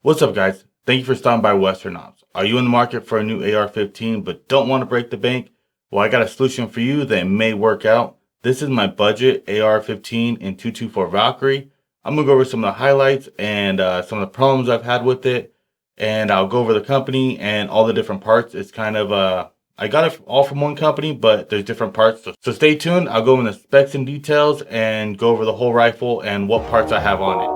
What's up, guys? Thank you for stopping by Western.ops. Are you in the market for a new AR-15 but don't want to break the bank? Well, I got a solution for you that may work out. This is my budget AR-15 in 224 Valkyrie. I'm going to go over some of the highlights and some of the problems I've had with it. And I'll go over the company and all the different parts. It's kind of, I got it all from one company, but there's different parts. So stay tuned. I'll go into the specs and details and go over the whole rifle and what parts I have on it.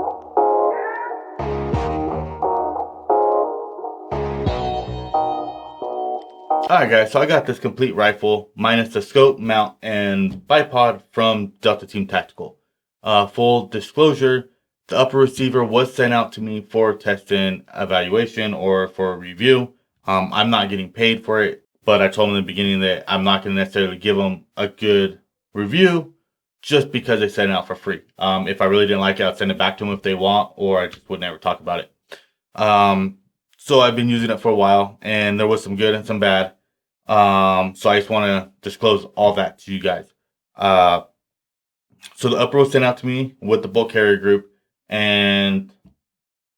Alright guys, so I got this complete rifle minus the scope, mount, and bipod from Delta Team Tactical. Full disclosure, the upper receiver was sent out to me for test and evaluation or for review. I'm not getting paid for it, but I told them in the beginning that I'm not going to necessarily give them a good review just because they sent it out for free. If I really didn't like it, I'd send it back to them if they want, or I just would never talk about it. So I've been using it for a while, and there was some good and some bad. So I just want to disclose all that to you guys. So the upper was sent out to me with the bolt carrier group and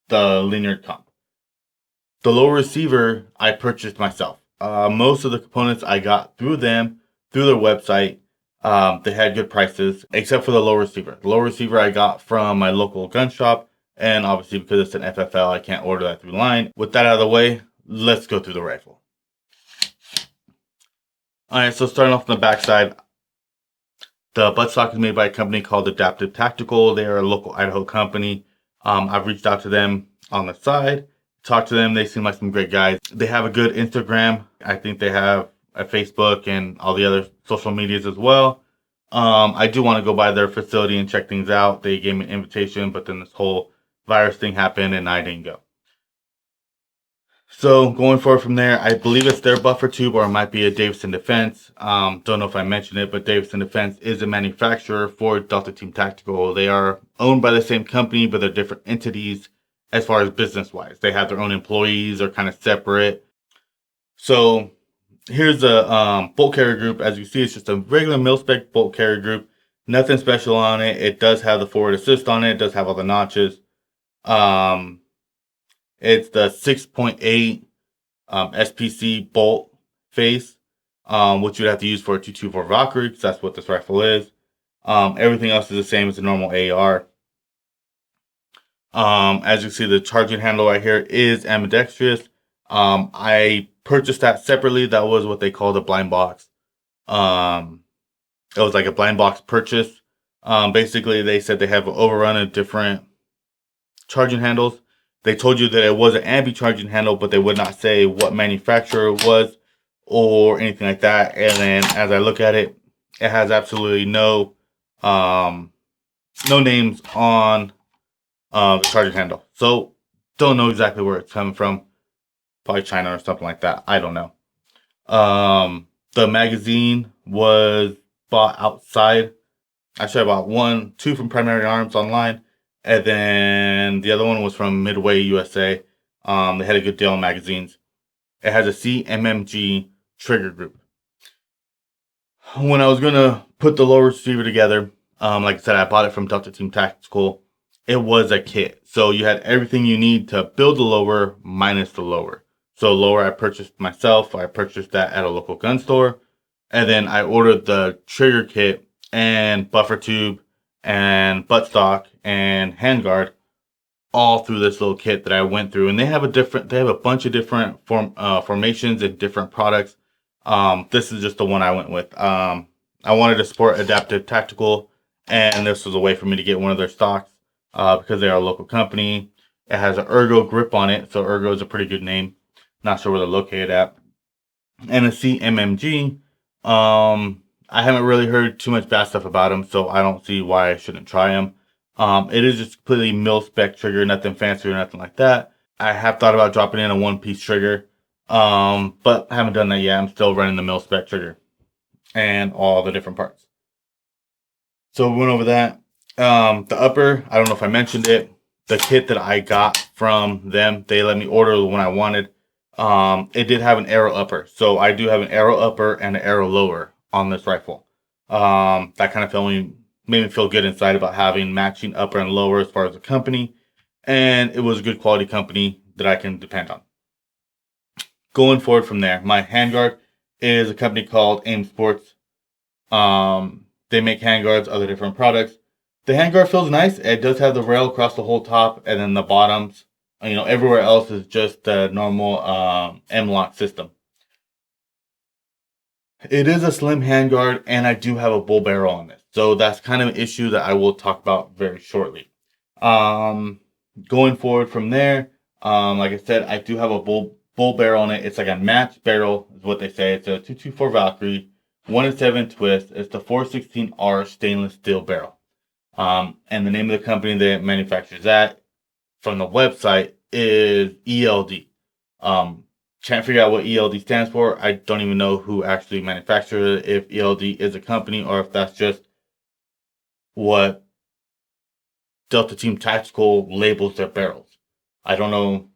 the linear comp. The lower receiver I purchased myself. Most of the components I got through them, through their website. They had good prices, except for the lower receiver. The lower receiver I got from my local gun shop, and obviously because it's an FFL, I can't order that through line. With that out of the way, let's go through the rifle. Alright, so starting off on the back side, the buttstock is made by a company called Adaptive Tactical. They are a local Idaho company. I've reached out to them on the side, talked to them. They seem like some great guys. They have a good Instagram. I think they have a Facebook and all the other social medias as well. I do want to go by their facility and check things out. They gave me an invitation, but then this whole virus thing happened and I didn't go. So going forward from there, I believe it's their buffer tube, or it might be a Davidson Defense. Don't know if I mentioned it, but Davidson Defense is a manufacturer for Delta Team Tactical. They are owned by the same company, but they're different entities as far as business-wise. They have their own employees, are kind of separate. So here's the bolt carrier group. As you see, it's just a regular mil-spec bolt carrier group. Nothing special on it. It does have the forward assist on it. It does have all the notches. It's the 6.8 SPC bolt face, which you'd have to use for a 224 Valkyrie, because that's what this rifle is. Everything else is the same as a normal AR. As you see, the charging handle right here is ambidextrous. I purchased that separately. That was what they called a blind box. It was like a blind box purchase. Basically, they said they have overrun of different charging handles. They told you that it was an ambi charging handle, but they would not say what manufacturer it was or anything like that. And then as I look at it, it has absolutely no names on the charging handle. So don't know exactly where it's coming from. Probably China or something like that. I don't know. The magazine was bought outside. Actually, I bought two from Primary Arms online. And then the other one was from Midway, USA. They had a good deal on magazines. It has a CMMG trigger group. When I was going to put the lower receiver together, like I said, I bought it from Delta Team Tactical. It was a kit. So you had everything you need to build the lower minus the lower. So lower I purchased myself. I purchased that at a local gun store. And then I ordered the trigger kit and buffer tube and buttstock and handguard all through this little kit that I went through. And they have a bunch of different formations and different products. This is just the one I went with. I wanted to support Adaptive Tactical, and this was a way for me to get one of their stocks because they are a local company. It has an Ergo grip on it, so Ergo is a pretty good name. Not sure where they're located at. And a CMMG. I haven't really heard too much bad stuff about them, so I don't see why I shouldn't try them. It is just completely mil-spec trigger, nothing fancy or nothing like that. I have thought about dropping in a one-piece trigger, but I haven't done that yet. I'm still running the mil-spec trigger and all the different parts. So we went over that. The upper, I don't know if I mentioned it. The kit that I got from them, they let me order the one I wanted. It did have an arrow upper, so I do have an arrow upper and an arrow lower on this rifle. That kind of made me feel good inside about having matching upper and lower as far as the company. and it was a good quality company that I can depend on. Going forward from there, my handguard is a company called Aim Sports. They make handguards, other different products. The handguard feels nice. It does have the rail across the whole top, and then the bottoms. Everywhere else is just the normal M-lock system. It is a slim handguard, and I do have a bull barrel on it. So that's kind of an issue that I will talk about very shortly. Going forward from there, like I said, I do have a bull barrel on it. It's like a matched barrel, is what they say. It's a 224 Valkyrie, 1-7 twist. It's the 416R stainless steel barrel. And the name of the company that manufactures that from the website is ELD. Can't figure out what ELD stands for. I don't even know who actually manufactures it, if ELD is a company or if that's just what Delta Team Tactical labels their barrels. I don't know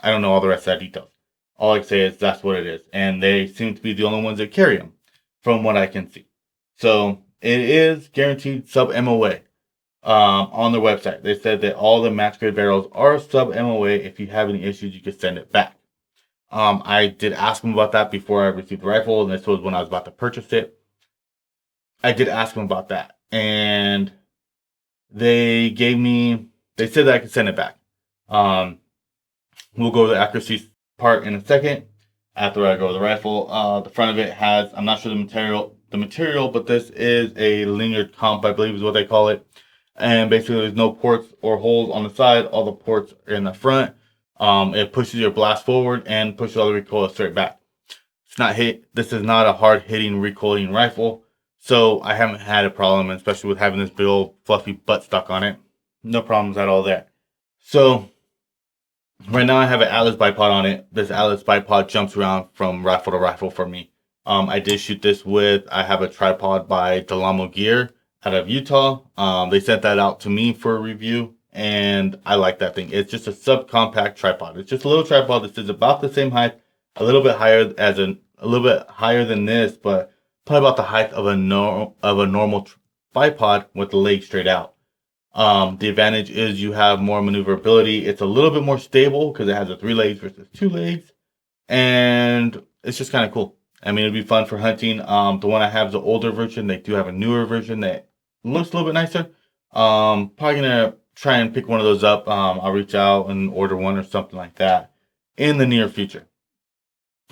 all the rest of that details. All I can say is that's what it is. And they seem to be the only ones that carry them, from what I can see. So it is guaranteed sub MOA. On their website, they said that all the match grade barrels are sub MOA. If you have any issues, you can send it back. I did ask them about that before I received the rifle, and this was when I was about to purchase it. I did ask them about that, and they said that I could send it back. We'll go to the accuracy part in a second after I go to the rifle. The front of it has, I'm not sure the material, but this is a linear comp, I believe is what they call it. And basically there's no ports or holes on the side. All the ports are in the front. It pushes your blast forward and pushes all the recoil straight back. This is not a hard hitting recoiling rifle. So I haven't had a problem, especially with having this big old fluffy butt stuck on it. No problems at all there. So right now I have an Atlas bipod on it. This Atlas bipod jumps around from rifle to rifle for me. I did shoot this I have a tripod by Delamo Gear out of Utah. They sent that out to me for a review, and I like that thing. It's just a subcompact tripod. It's just a little tripod that is about the same height, a little bit higher than this, but probably about the height of a normal bipod with the legs straight out. The advantage is you have more maneuverability. It's a little bit more stable because it has a 3 legs versus 2 legs, and it's just kind of cool. I mean, it'd be fun for hunting. The one I have is the older version. They do have a newer version that looks a little bit nicer. Probably gonna try and pick one of those up. I'll reach out and order one or something like that in the near future.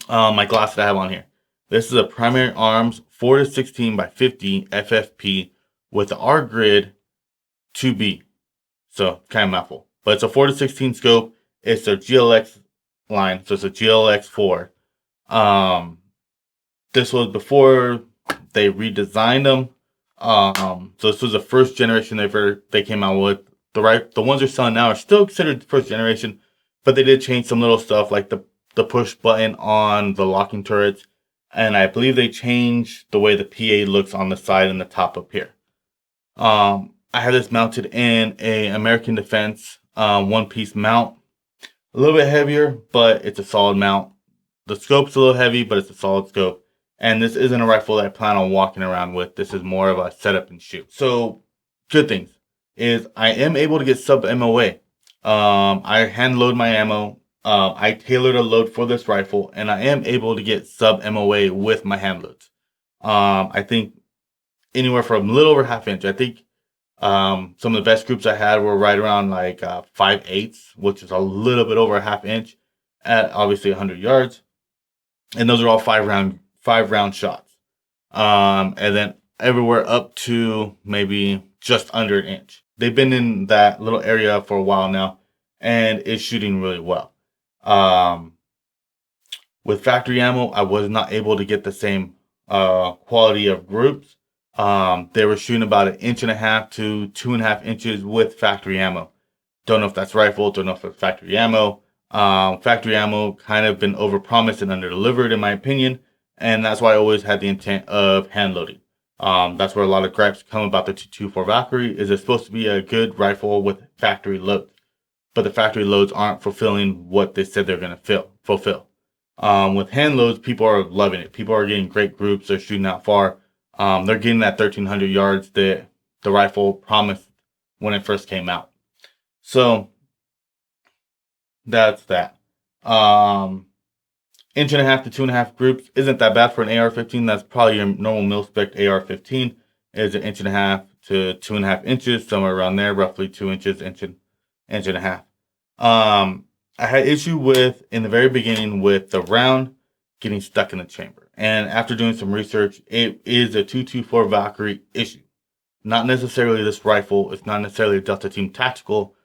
My glass that I have on here. This is a Primary Arms 4-16 by 50 FFP with the R grid 2B. So kind of mouthful. But it's a 4-16 scope. It's a GLX line. So it's a GLX 4. This was before they redesigned them. So this was the first generation they came out with. The ones they're selling now are still considered the first generation, but they did change some little stuff like the push button on the locking turrets, and I believe they changed the way the PA looks on the side and the top up here. I have this mounted in a American Defense one-piece mount. A little bit heavier, but it's a solid mount. The scope's a little heavy, but it's a solid scope. And this isn't a rifle that I plan on walking around with. This is more of a setup and shoot. So, good things is I am able to get sub MOA. I hand load my ammo. I tailored a load for this rifle, and I am able to get sub MOA with my hand loads. I think anywhere from a little over half inch. I think some of the best groups I had were right around like 5/8, which is a little bit over a half inch at obviously 100 yards. And those are all 5-round shots. And then everywhere up to maybe just under an inch. They've been in that little area for a while now, and it's shooting really well. With factory ammo, I was not able to get the same quality of groups. They were shooting about 1.5 to 2.5 inches with factory ammo. Don't know if that's rifle, don't know if it's factory ammo. Factory ammo kind of been overpromised and underdelivered in my opinion, and that's why I always had the intent of hand loading. That's where a lot of gripes come about the 224 Valkyrie. Is it's supposed to be a good rifle with factory loads, but the factory loads aren't fulfilling what they said they're going to fulfill. With hand loads, people are loving it. People are getting great groups. They're shooting out far. They're getting that 1,300 yards that the rifle promised when it first came out. So that's that. Inch and a half to 2.5 groups isn't that bad for an AR-15. That's probably your normal mil-spec AR-15. Is an inch and a half to 2.5 inches, somewhere around there, roughly 2 inches, inch and a half. I had issue with, in the very beginning, with the round getting stuck in the chamber. And after doing some research, it is a 224 Valkyrie issue. Not necessarily this rifle. It's not necessarily a Delta Team Tactical.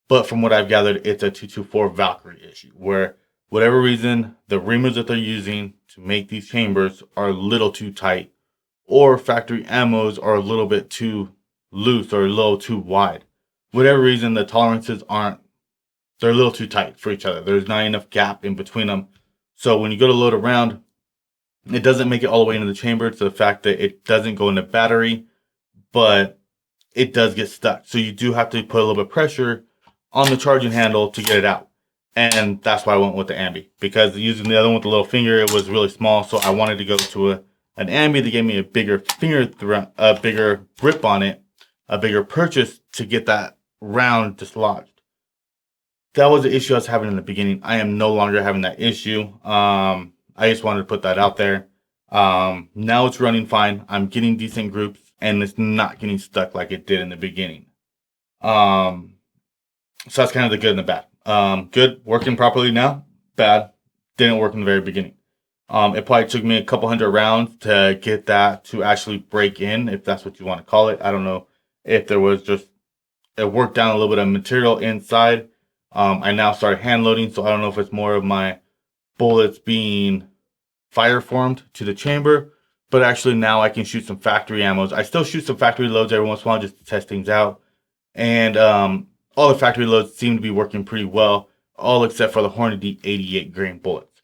But from what I've gathered, it's a 224 Valkyrie issue. Where, whatever reason, the reamers that they're using to make these chambers are a little too tight. Or factory ammos are a little bit too loose or a little too wide. Whatever reason, the tolerances aren't, they're a little too tight for each other. There's not enough gap in between them. So when you go to load a round, it doesn't make it all the way into the chamber to the fact that it doesn't go into battery, but it does get stuck. So you do have to put a little bit of pressure on the charging handle to get it out. And that's why I went with the ambi, because using the other one with the little finger, it was really small. So I wanted to go to an ambi that gave me a bigger a bigger grip on it, a bigger purchase to get that round dislodged. That was the issue I was having in the beginning. I am no longer having that issue. I just wanted to put that out there. Now it's running fine. I'm getting decent groups, and it's not getting stuck like it did in the beginning. So that's kind of the good and the bad. Good, working properly now. Bad, didn't work in the very beginning. It probably took me a couple hundred rounds to get that to actually break in, if that's what you want to call it. I don't know if there was just, it worked down a little bit of material inside. I now started hand loading, so I don't know if it's more of my bullets being fire formed to the chamber, but actually now I can shoot some factory ammos. I still shoot some factory loads every once in a while just to test things out. And all the factory loads seem to be working pretty well, all except for the Hornady 88 grain bullets.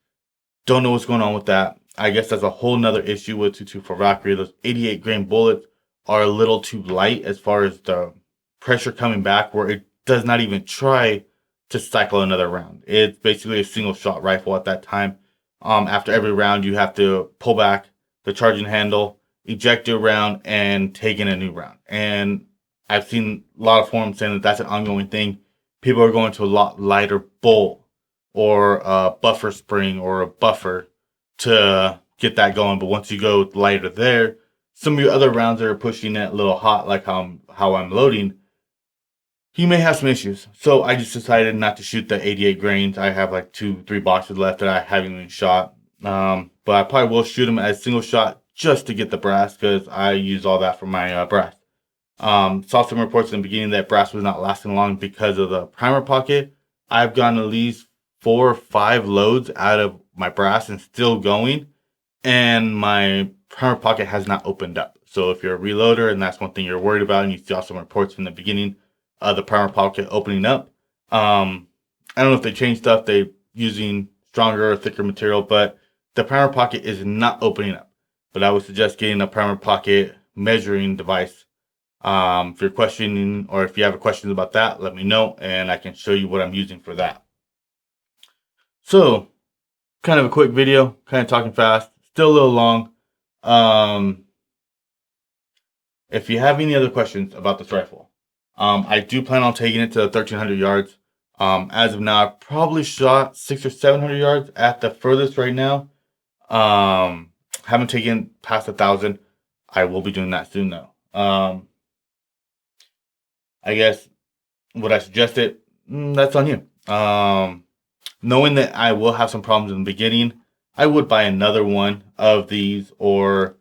Don't know what's going on with that. I guess that's a whole nother issue with 224 Valkyrie. Those 88 grain bullets are a little too light as far as the pressure coming back, where it does not even try to cycle another round. It's basically a single shot rifle at that time. After every round, you have to pull back the charging handle, eject your round, and take in a new round. And I've seen a lot of forums saying that that's an ongoing thing. People are going to a lot lighter bolt or a buffer spring or a buffer to get that going. But once you go lighter there, some of your other rounds that are pushing it a little hot, like how I'm loading, you may have some issues. So I just decided not to shoot the 88 grains. I have like 2-3 boxes left that I haven't even shot. But I probably will shoot them as single shot just to get the brass, because I use all that for my brass. Saw some reports in the beginning that brass was not lasting long because of the primer pocket. I've gotten at least 4 or 5 loads out of my brass and still going, and my primer pocket has not opened up. So if you're a reloader and that's one thing you're worried about, and you saw some reports from the beginning, the primer pocket opening up. I don't know if they changed stuff. They're using stronger or thicker material, but the primer pocket is not opening up. But I would suggest getting a primer pocket measuring device. If you're questioning, or if you have questions about that, let me know, and I can show you what I'm using for that. So, kind of a quick video, kind of talking fast, still a little long. If you have any other questions about this rifle, I do plan on taking it to 1,300 yards. As of now, I've probably shot 600 or 700 yards at the furthest right now. Haven't taken past 1,000. I will be doing that soon though. I guess, would I suggest it? That's on you. Knowing that I will have some problems in the beginning, I would buy another one of these, or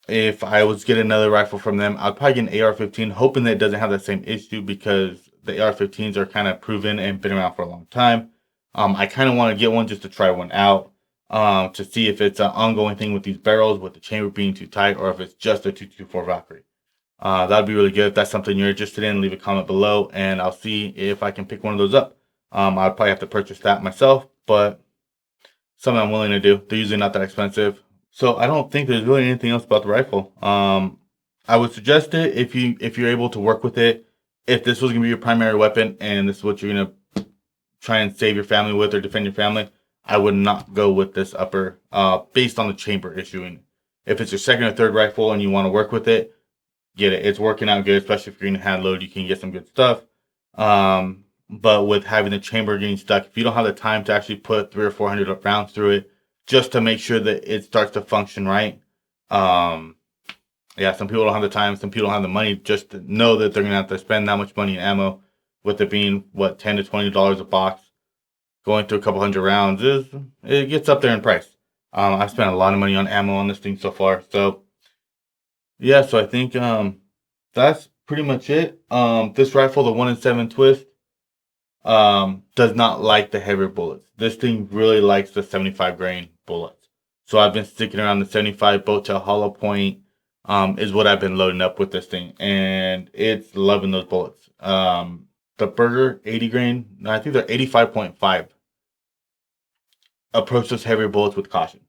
if I was getting another rifle from them, I'd probably get an AR-15, hoping that it doesn't have that same issue, because the AR-15s are kind of proven and been around for a long time. I kind of want to get one just to try one out, to see if it's an ongoing thing with these barrels, with the chamber being too tight, or if it's just a 224 Valkyrie. That'd be really good. If that's something you're interested in, leave a comment below, and I'll see if I can pick one of those up. I'd probably have to purchase that myself, but something I'm willing to do. They're usually not that expensive. So I don't think there's really anything else about the rifle. I would suggest it if you're able to work with it. If this was going to be your primary weapon and this is what you're going to try and save your family with or defend your family, I would not go with this upper, based on the chamber issue. And if it's your second or third rifle and you want to work with it, get it. It's working out good, especially if you're going to hand load. You can get some good stuff. but with having the chamber getting stuck, if you don't have the time to actually put 300 or 400 rounds through it, just to make sure that it starts to function right. Yeah, some people don't have the time, some people don't have the money just to know that they're gonna have to spend that much money in ammo, with it being what, $10 to $20 a box. Going through a couple hundred rounds it gets up there in price. I've spent a lot of money on ammo on this thing so far. So yeah, so I think that's pretty much it. This rifle, the 1 in 7 twist, does not like the heavier bullets. This thing really likes the 75 grain bullets. So I've been sticking around the 75 boat tail hollow point, is what I've been loading up with this thing, and it's loving those bullets. The Burger 80 grain, no, I think they're 85.5. Approach those heavier bullets with caution.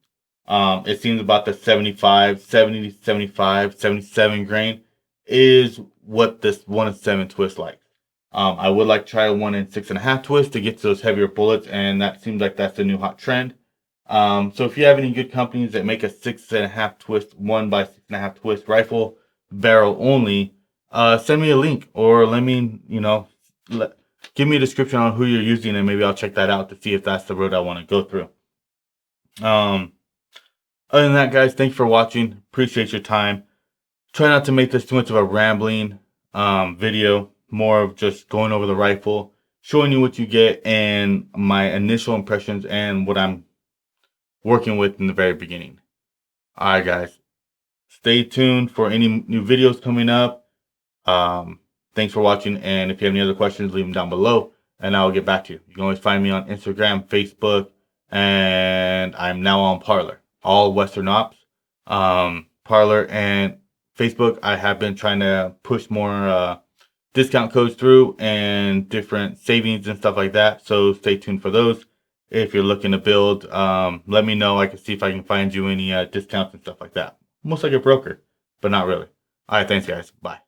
It seems about the 75, 70, 75, 77 grain is what this 1 in 7 twist likes. I would like to try a 1 in 6.5 twist to get to those heavier bullets, and that seems like that's the new hot trend. So if you have any good companies that make a 6.5 twist, 1 by 6.5 twist rifle, barrel only, send me a link, or let me, give me a description on who you're using, and maybe I'll check that out to see if that's the road I want to go through. Other than that, guys, thanks for watching. Appreciate your time. Try not to make this too much of a rambling video. More of just going over the rifle, showing you what you get, and my initial impressions and what I'm working with in the very beginning. Alright, guys. Stay tuned for any new videos coming up. Thanks for watching, and if you have any other questions, leave them down below, and I'll get back to you. You can always find me on Instagram, Facebook, and I'm now on Parler. All Western.ops. Parler and Facebook, I have been trying to push more discount codes through and different savings and stuff like that. So stay tuned for those. If you're looking to build, let me know. I can see if I can find you any discounts and stuff like that. Almost like a broker, but not really. All right, thanks, guys. Bye.